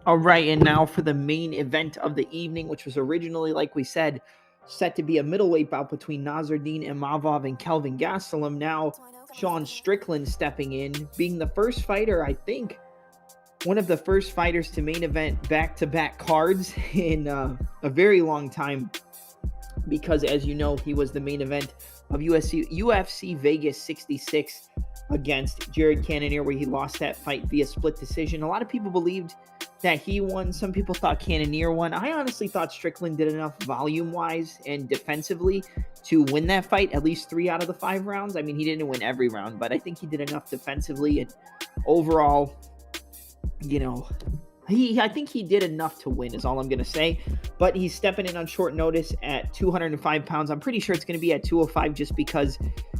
All right, and now for the main event of the evening, which was originally, like we said, set to be a middleweight bout between Nassourdine Imavov and Kelvin Gastelum. Now, Sean Strickland stepping in, being the first fighter, I think, one of the first fighters to main event back-to-back cards in a very long time, because as you know, he was the main event of UFC Vegas 66 against Jared Cannonier, where he lost that fight via split decision. A lot of people believed that he won. Some people thought Cannonier won. I honestly thought Strickland did enough volume-wise and defensively to win that fight, at least 3 out of the 5 rounds. I mean, he didn't win every round, but I think he did enough defensively. And overall, you know, I think he did enough to win is all I'm going to say. But he's stepping in on short notice at 205 pounds. I'm pretty sure it's going to be at 205 just because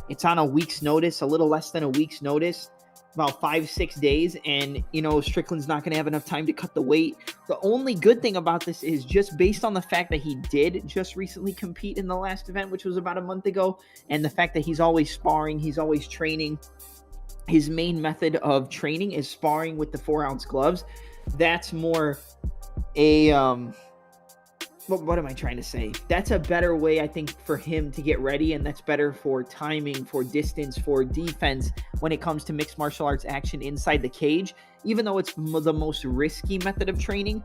it's on a week's notice, a little less than a week's notice, about 5-6 days. And, Strickland's not going to have enough time to cut the weight. The only good thing about this is just based on the fact that he did just recently compete in the last event, which was about a month ago, and the fact that he's always sparring, he's always training. His main method of training is sparring with the 4-ounce gloves. That's more a what am I trying to say? That's a better way, I think, for him to get ready, and that's better for timing, for distance, for defense when it comes to mixed martial arts action inside the cage, even though it's the most risky method of training.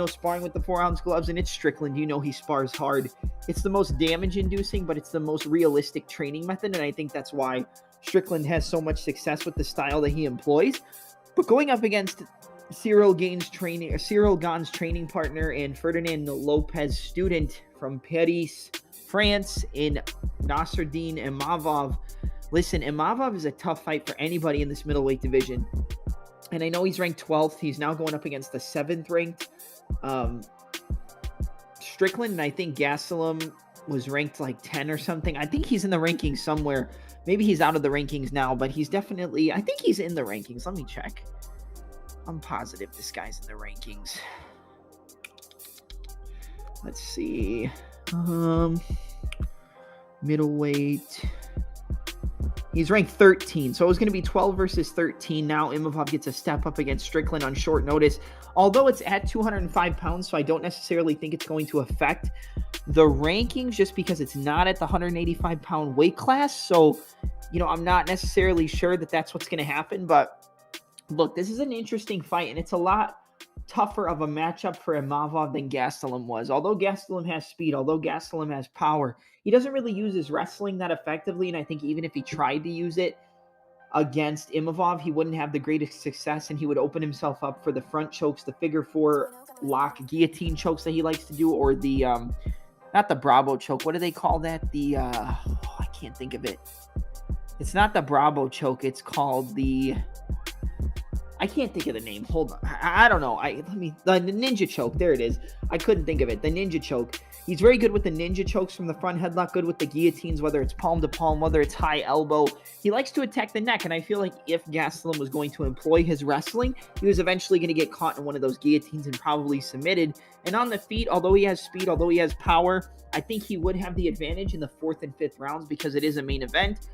Sparring with the 4-ounce gloves, and it's Strickland. He spars hard. It's the most damage-inducing, but it's the most realistic training method, and I think that's why Strickland has so much success with the style that he employs. But going up against Cyril Gane's training partner and Ferdinand Lopez student from Paris, France, in Nassourdine Imavov. Listen, Imavov is a tough fight for anybody in this middleweight division. And I know he's ranked 12th. He's now going up against the 7th ranked Strickland, and I think Gastelum was ranked like 10 or something. I think he's in the rankings somewhere. Maybe he's out of the rankings now, but he's definitely, I think he's in the rankings. Let me check. I'm positive this guy's in the rankings. Let's see. Middleweight. He's ranked 13, so it was going to be 12 versus 13. Now Imavov gets a step up against Strickland on short notice. Although it's at 205 pounds, so I don't necessarily think it's going to affect the rankings just because it's not at the 185-pound weight class. So, I'm not necessarily sure that that's what's going to happen, but look, this is an interesting fight, and it's a lot tougher of a matchup for Imavov than Gastelum was. Although Gastelum has speed, although Gastelum has power, he doesn't really use his wrestling that effectively, and I think even if he tried to use it against Imavov, he wouldn't have the greatest success, and he would open himself up for the front chokes, the figure 4 lock guillotine chokes that he likes to do, or the, not the Bravo choke. What do they call that? I can't think of it. It's not the Bravo choke. It's called I can't think of the name. Hold on. I don't know. The ninja choke. There it is. I couldn't think of it. The ninja choke. He's very good with the ninja chokes from the front headlock, good with the guillotines, whether it's palm to palm, whether it's high elbow. He likes to attack the neck, and I feel like if Gastelum was going to employ his wrestling, he was eventually going to get caught in one of those guillotines and probably submitted. And on the feet, although he has speed, although he has power, I think he would have the advantage in the 4th and 5th rounds because it is a main event.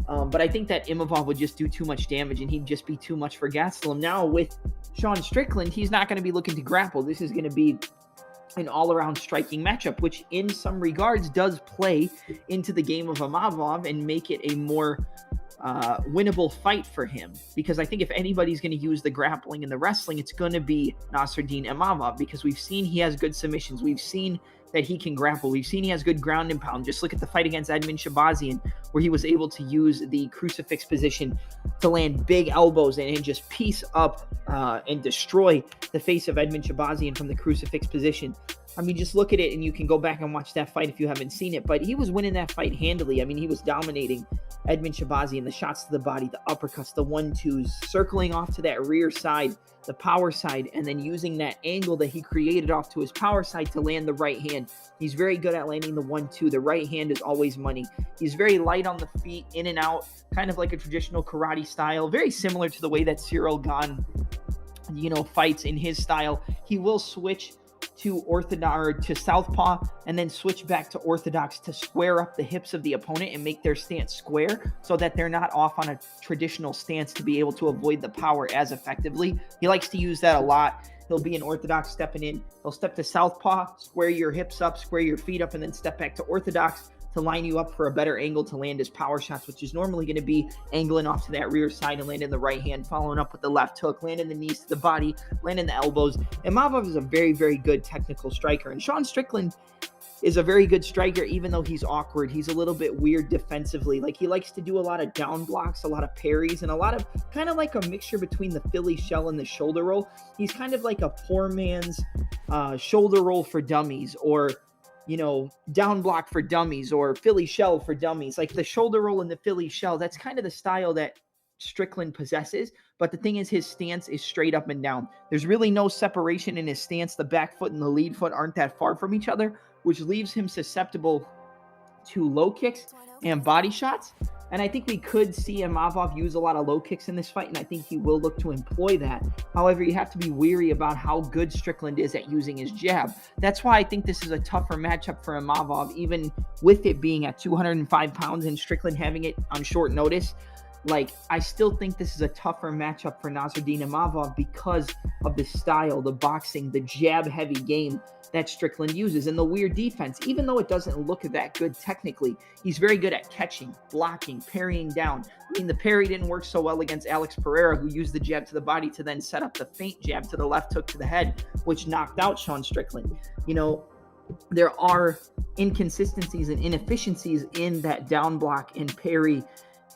But I think that Imavov would just do too much damage, and he'd just be too much for Gastelum. Now with Sean Strickland, he's not going to be looking to grapple. This is going to be an all-around striking matchup, which in some regards does play into the game of Imavov and make it a more winnable fight for him. Because I think if anybody's going to use the grappling and the wrestling, it's going to be Nassourdine Imavov, because we've seen he has good submissions. We've seen that he can grapple. We've seen he has good ground and pound. Just look at the fight against Edmen Shahbazyan, where he was able to use the crucifix position to land big elbows and just piece up and destroy the face of Edmen Shahbazyan from the crucifix position. I mean, just look at it, and you can go back and watch that fight if you haven't seen it. But he was winning that fight handily. I mean, he was dominating Edmen Shahbazyan, the shots to the body, the uppercuts, the 1-2s, circling off to that rear side, the power side, and then using that angle that he created off to his power side to land the right hand. He's very good at landing the 1-2. The right hand is always money. He's very light on the feet, in and out, kind of like a traditional karate style, very similar to the way that Cyril Gane, fights in his style. He will switch to orthodox or to southpaw and then switch back to orthodox to square up the hips of the opponent and make their stance square so that they're not off on a traditional stance to be able to avoid the power as effectively. He likes to use that a lot. He'll be an orthodox stepping in. He'll step to southpaw, square your hips up, square your feet up, and then step back to orthodox to line you up for a better angle to land his power shots, which is normally going to be angling off to that rear side and landing the right hand, following up with the left hook, landing the knees to the body, landing the elbows. Imavov is a very, very good technical striker. And Sean Strickland is a very good striker, even though he's awkward. He's a little bit weird defensively. Like, he likes to do a lot of down blocks, a lot of parries, and a lot of kind of like a mixture between the Philly shell and the shoulder roll. He's kind of like a poor man's shoulder roll for dummies, or down block for dummies, or Philly shell for dummies. Like the shoulder roll and the Philly shell, that's kind of the style that Strickland possesses. But the thing is, his stance is straight up and down. There's really no separation in his stance. The back foot and the lead foot aren't that far from each other, which leaves him susceptible to low kicks and body shots. And I think we could see Imavov use a lot of low kicks in this fight, and I think he will look to employ that. However, you have to be weary about how good Strickland is at using his jab. That's why I think this is a tougher matchup for Imavov, even with it being at 205 pounds and Strickland having it on short notice. Like, I still think this is a tougher matchup for Nassourdine Imavov because of the style, the boxing, the jab-heavy game that Strickland uses, and the weird defense. Even though it doesn't look that good technically, he's very good at catching, blocking, parrying down. I mean, the parry didn't work so well against Alex Pereira, who used the jab to the body to then set up the feint jab to the left hook to the head, which knocked out Sean Strickland. There are inconsistencies and inefficiencies in that down block and parry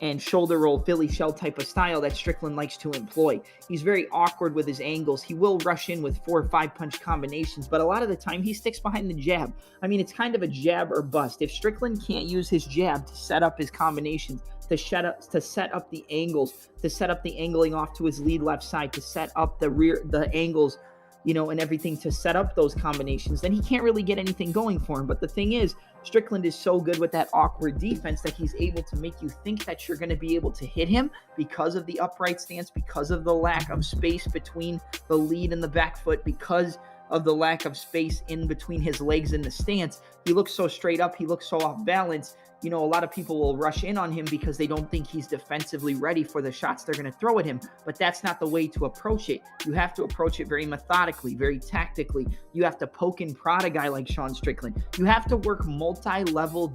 and shoulder roll Philly shell type of style that Strickland likes to employ. He's very awkward with his angles. He will rush in with 4 or 5 punch combinations, but a lot of the time he sticks behind the jab. I mean, it's kind of a jab or bust. If Strickland can't use his jab to set up his combinations, to set up the angles, to set up the angling off to his lead left side, to set up the angles, and everything to set up those combinations, then he can't really get anything going for him. But the thing is, Strickland is so good with that awkward defense that he's able to make you think that you're going to be able to hit him because of the upright stance, because of the lack of space between the lead and the back foot, because of the lack of space in between his legs and the stance. He looks so straight up. He looks so off balance. A lot of people will rush in on him because they don't think he's defensively ready for the shots they're going to throw at him. But that's not the way to approach it. You have to approach it very methodically, very tactically. You have to poke and prod a guy like Sean Strickland. You have to work multi-level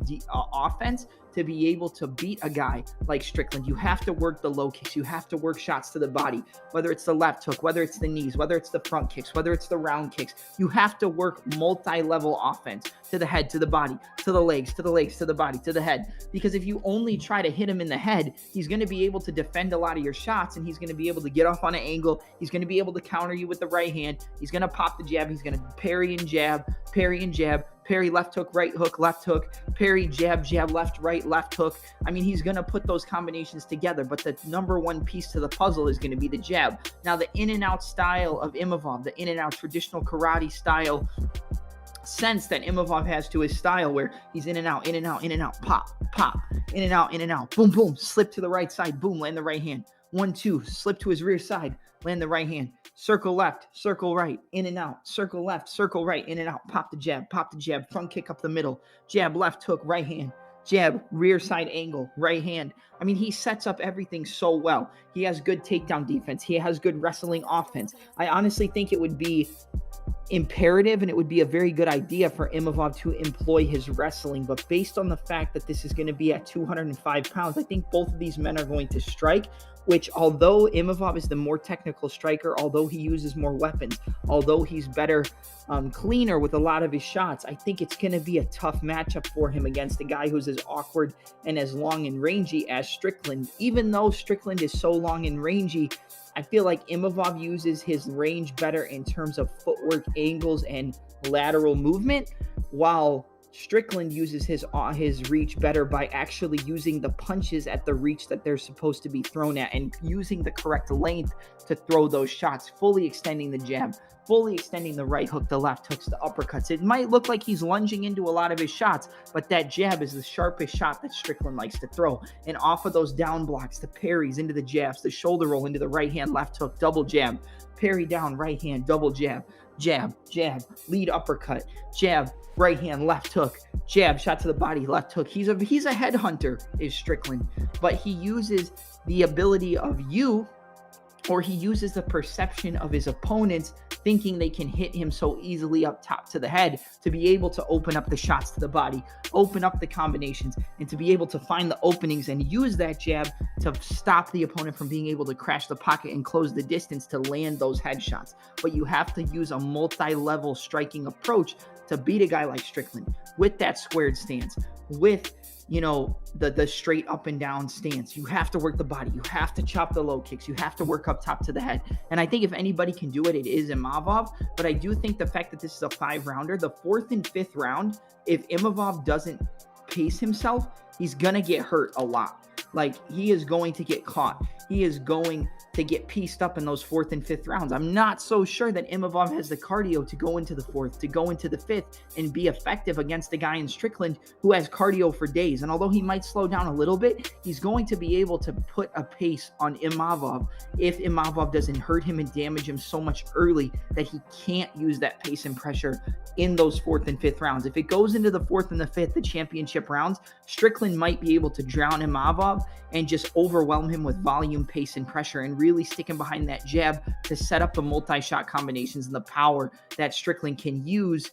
offense to be able to beat a guy like Strickland. You have to work the low kicks. You have to work shots to the body, whether it's the left hook, whether it's the knees, whether it's the front kicks, whether it's the round kicks. You have to work multi-level offense to the head, to the body, to the legs, to the body, to the head. Because if you only try to hit him in the head, he's going to be able to defend a lot of your shots, and he's going to be able to get off on an angle. He's going to be able to counter you with the right hand. He's going to pop the jab. He's going to parry and jab, parry, left hook, left hook, parry, jab, left hook. I mean, he's going to put those combinations together, but the number one piece to the puzzle is going to be the jab. Now, the in and out style of Imavov, the in and out traditional karate style sense that Imavov has to his style, where he's in and out, pop, in and out, boom, boom, slip to the right side, boom, land the right hand. 1, 2, slip to his rear side, land the right hand. Circle left, circle right, in and out, circle left, circle right, in and out, pop the jab, front kick up the middle, jab, left hook, right hand, jab, rear side angle, right hand. I mean, he sets up everything so well. He has good takedown defense. He has good wrestling offense. I honestly think it would be imperative, and it would be a very good idea for Imavov to employ his wrestling. But based on the fact that this is going to be at 205 pounds, I think both of these men are going to strike, which, although Imavov is the more technical striker, although he uses more weapons, although he's better, cleaner with a lot of his shots, I think it's going to be a tough matchup for him against a guy who's as awkward and as long and rangy as Strickland. Even though Strickland is so long and rangy, I feel like Imavov uses his range better in terms of footwork, angles, and lateral movement, while Strickland uses his reach better by actually using the punches at the reach that they're supposed to be thrown at, and using the correct length to throw those shots, fully extending the jab, fully extending the right hook, the left hooks, the uppercuts. It might look like he's lunging into a lot of his shots, but that jab is the sharpest shot that Strickland likes to throw. And off of those down blocks, the parries into the jabs, the shoulder roll into the right hand, left hook, double jab, parry down, right hand, double jab, jab, lead uppercut, jab, right hand, left hook, jab, shot to the body, left hook. He's a headhunter, is Strickland, but he uses the ability of you or he uses the perception of his opponents thinking they can hit him so easily up top to the head to be able to open up the shots to the body, open up the combinations, and to be able to find the openings and use that jab to stop the opponent from being able to crash the pocket and close the distance to land those headshots. But you have to use a multi-level striking approach to beat a guy like Strickland with that squared stance, with the straight up and down stance. You have to work the body. You have to chop the low kicks. You have to work up top to the head. And I think if anybody can do it, it is Imavov. But I do think the fact that this is a 5-rounder, the 4th and 5th round, if Imavov doesn't pace himself, he's going to get hurt a lot. Like, he is going to get caught. He is going to get pieced up in those 4th and 5th rounds. I'm not so sure that Imavov has the cardio to go into the 4th, to go into the 5th, and be effective against a guy in Strickland who has cardio for days. And although he might slow down a little bit, he's going to be able to put a pace on Imavov if Imavov doesn't hurt him and damage him so much early that he can't use that pace and pressure in those 4th and 5th rounds. If it goes into the 4th and the 5th, the championship rounds, Strickland might be able to drown Imavov and just overwhelm him with volume, pace, and pressure, and really stick him behind that jab to set up the multi-shot combinations and the power that Strickland can use,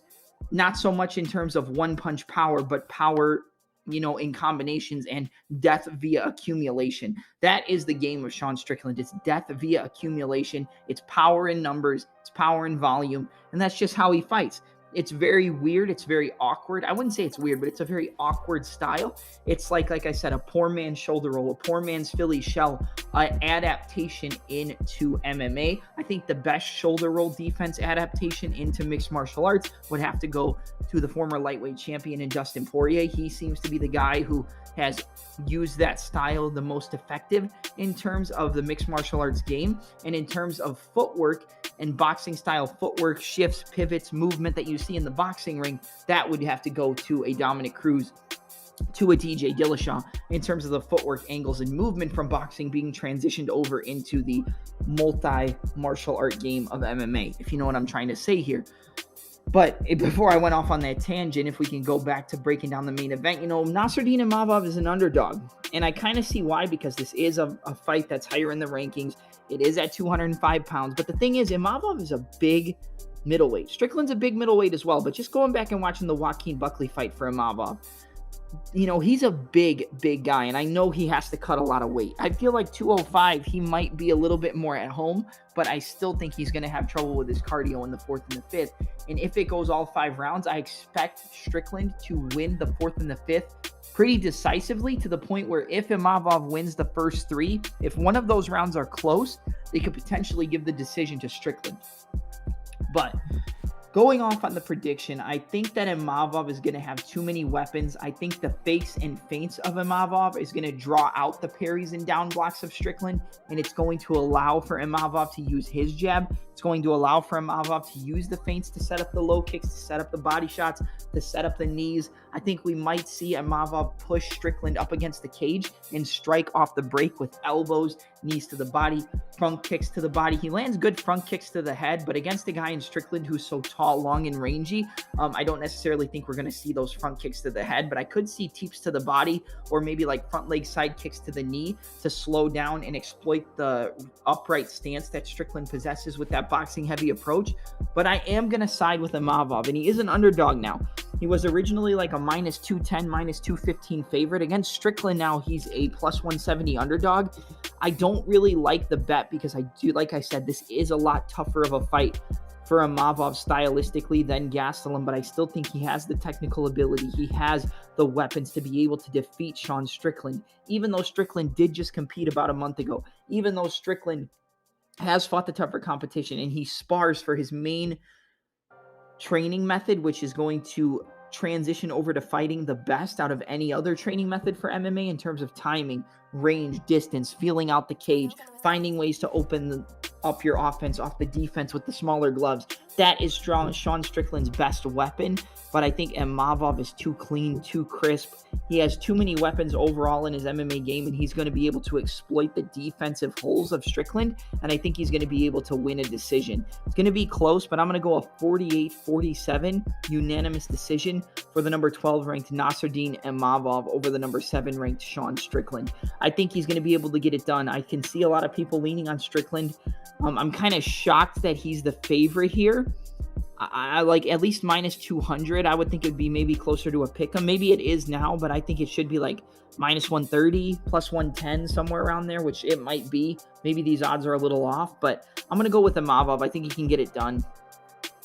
not so much in terms of one-punch power, but power, in combinations and death via accumulation. That is the game of Sean Strickland. It's death via accumulation. It's power in numbers. It's power in volume. And that's just how he fights. It's very weird. It's very awkward. I wouldn't say it's weird, but it's a very awkward style. It's like I said, a poor man's shoulder roll, a poor man's Philly shell, adaptation into MMA. I think the best shoulder roll defense adaptation into mixed martial arts would have to go to the former lightweight champion in Dustin Poirier. He seems to be the guy who has used that style the most effective in terms of the mixed martial arts game, and in terms of footwork and boxing style footwork, shifts, pivots, movement that you see in the boxing ring. That would have to go to a Dominic Cruz, to a TJ Dillashaw, in terms of the footwork, angles, and movement from boxing being transitioned over into the multi-martial art game of MMA, if you know what I'm trying to say here. But before I went off on that tangent, if we can go back to breaking down the main event, Nassourdine Imavov is an underdog. And I kind of see why, because this is a fight that's higher in the rankings. It is at 205 pounds. But the thing is, Imavov is a big middleweight. Strickland's a big middleweight as well. But just going back and watching the Joaquin Buckley fight for Imavov, he's a big guy, and I know he has to cut a lot of weight. I feel like 205, he might be a little bit more at home, but I still think he's going to have trouble with his cardio in the 4th and the 5th. And if it goes all 5 rounds, I expect Strickland to win the 4th and the 5th pretty decisively, to the point where if Imavov wins the first 3, if one of those rounds are close, they could potentially give the decision to Strickland. But going off on the prediction, I think that Imavov is going to have too many weapons. I think the fakes and feints of Imavov is going to draw out the parries and down blocks of Strickland, and it's going to allow for Imavov to use his jab. It's going to allow for Imavov to use the feints to set up the low kicks, to set up the body shots, to set up the knees. I think we might see Imavov push Strickland up against the cage and strike off the break with elbows, knees to the body, front kicks to the body. He lands good front kicks to the head, but against a guy in Strickland who's so tall, long, and rangy, I don't necessarily think we're going to see those front kicks to the head, but I could see teeps to the body, or maybe like front leg side kicks to the knee to slow down and exploit the upright stance that Strickland possesses with that boxing heavy approach. But I am going to side with Imavov, and he is an underdog now. He was originally like a minus 210, minus 215 favorite. Against Strickland now, he's a plus 170 underdog. I don't really like the bet, because I do, like I said, this is a lot tougher of a fight for Imavov stylistically than Gastelum, but I still think he has the technical ability. He has the weapons to be able to defeat Sean Strickland, even though Strickland did just compete about a month ago, even though Strickland has fought the tougher competition, and he spars for his main training method, which is going to transition over to fighting the best out of any other training method for MMA in terms of timing, range, distance, feeling out the cage, finding ways to open up your offense off the defense with the smaller gloves, that is Sean Strickland's best weapon, but I think Imavov is too clean, too crisp. He has too many weapons overall in his MMA game, and he's going to be able to exploit the defensive holes of Strickland, and I think he's going to be able to win a decision. It's going to be close, but I'm going to go a 48-47 unanimous decision for the number 12 ranked Nassourdine Imavov over the number 7 ranked Sean Strickland. I think he's going to be able to get it done. I can see a lot of people leaning on Strickland. I'm kind of shocked that he's the favorite here. I like at least minus 200. I would think it'd be maybe closer to a pick 'em. Maybe it is now, but I think it should be like minus 130, plus 110, somewhere around there, which it might be. Maybe these odds are a little off, but I'm going to go with Imavov. I think he can get it done.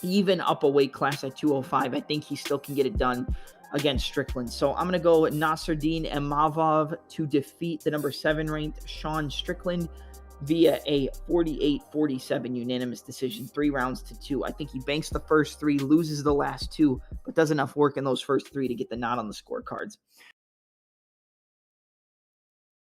Even up a weight class at 205, I think he still can get it done against Strickland. So I'm going to go Nassourdine Imavov to defeat the number 7 ranked Sean Strickland via a 48-47 unanimous decision, 3 rounds to 2. I think he banks the first 3, loses the last 2, but does enough work in those first 3 to get the nod on the scorecards.